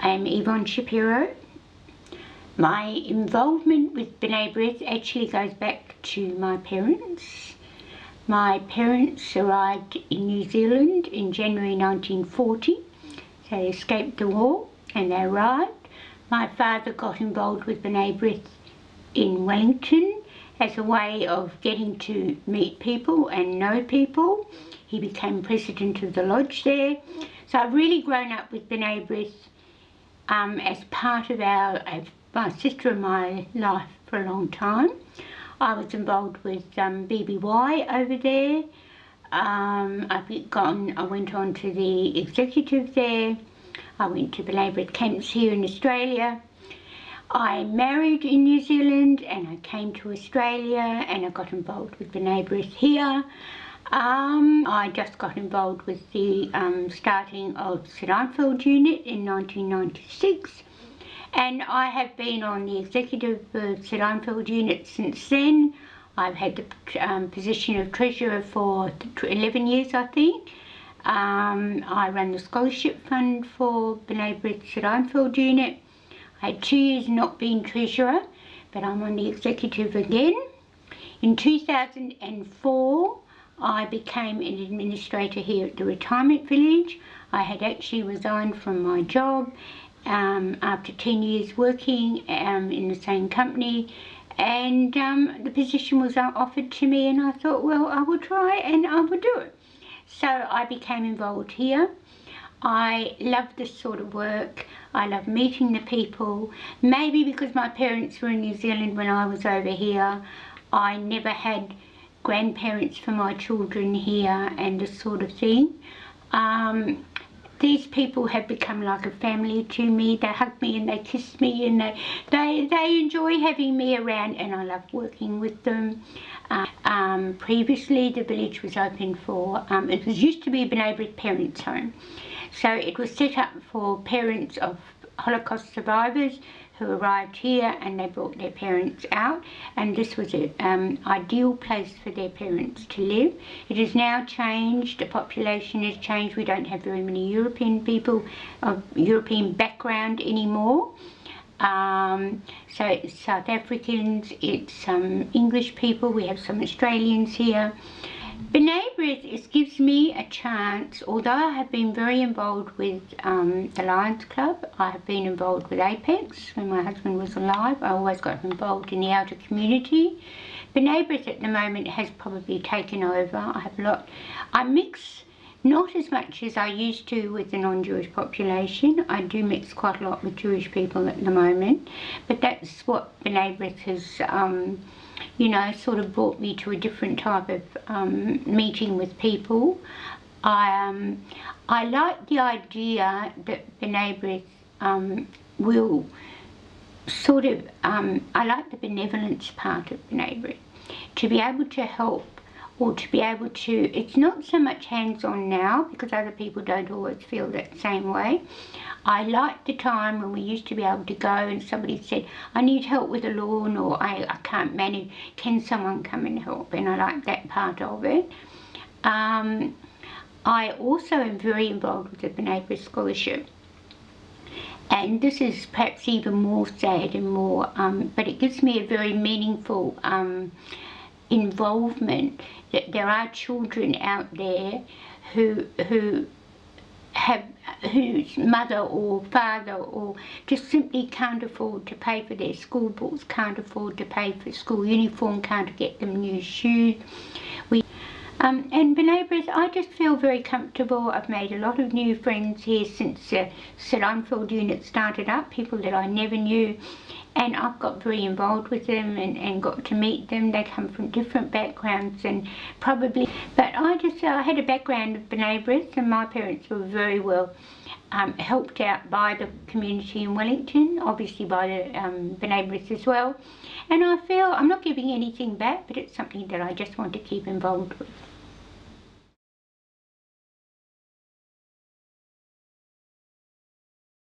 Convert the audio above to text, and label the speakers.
Speaker 1: I am Yvonne Shapiro. My involvement with B'nai B'rith actually goes back to my parents. My parents arrived in New Zealand in January 1940. So they escaped the war and they arrived. My father got involved with B'nai B'rith in Wellington as a way of getting to meet people and know people. He became president of the lodge there. So I've really grown up with B'nai B'rith as part of my sister and my life for a long time. I was involved with BBY over there. I went on to the executive there. I went to B'nai B'rith camps here in Australia. I married in New Zealand and I came to Australia and I got involved with B'nai B'rith here. I just got involved with the starting of St Einfield unit in 1996, and I have been on the executive of St Einfield unit since then. I've had the position of treasurer for 11 years, I think. I run the scholarship fund for B'nai B'rith St Einfield unit. I had 2 years not being treasurer, but I'm on the executive again. In 2004, I became an administrator here at the retirement village. I had actually resigned from my job after 10 years working in the same company, and the position was offered to me, and I thought, well, I will try and I will do it. So I became involved here. I love this sort of work. I love meeting the people. Maybe because my parents were in New Zealand when I was over here, I never had grandparents for my children here and this sort of thing. These people have become like a family to me. They hug me and they kiss me, and they enjoy having me around, and I love working with them. Previously the village was open for, it was used to be a B'nai B'rith parents' home. So it was set up for parents of Holocaust survivors who arrived here, and they brought their parents out, and this was an ideal place for their parents to live. It has now changed, the population has changed. We don't have very many European people of European background anymore. So it's South Africans, it's English people, we have some Australians here. B'nai B'rith gives me a chance, although I have been very involved with the Lions Club. I have been involved with Apex when my husband was alive. I always got involved in the outer community. B'nai B'rith at the moment has probably taken over. I mix not as much as I used to with the non-Jewish population. I do mix quite a lot with Jewish people at the moment, but that's what B'nai B'rith has you know, sort of brought me to a different type of meeting with people. I like the idea that B'nai B'rith will sort of, I like the benevolence part of B'nai B'rith. To be able to help, or to be able to, it's not so much hands-on now because other people don't always feel that same way. I like the time when we used to be able to go and somebody said, I need help with a lawn, or I can't manage, can someone come and help? And I like that part of it. I also am very involved with the B'nai B'rith scholarship. And this is perhaps even more sad and more, but it gives me a very meaningful involvement that there are children out there whose mother or father or just simply can't afford to pay for their school books, can't afford to pay for school uniform, can't get them new shoes. And B'nai B'rith, I just feel very comfortable. I've made a lot of new friends here since the St Einfield unit started up, people that I never knew, and I've got very involved with them and got to meet them. They come from different backgrounds and probably, but I had a background of B'nai B'rith, and my parents were very well helped out by the community in Wellington, obviously by the B'nai B'rith as well. And I feel I'm not giving anything back, but it's something that I just want to keep involved with.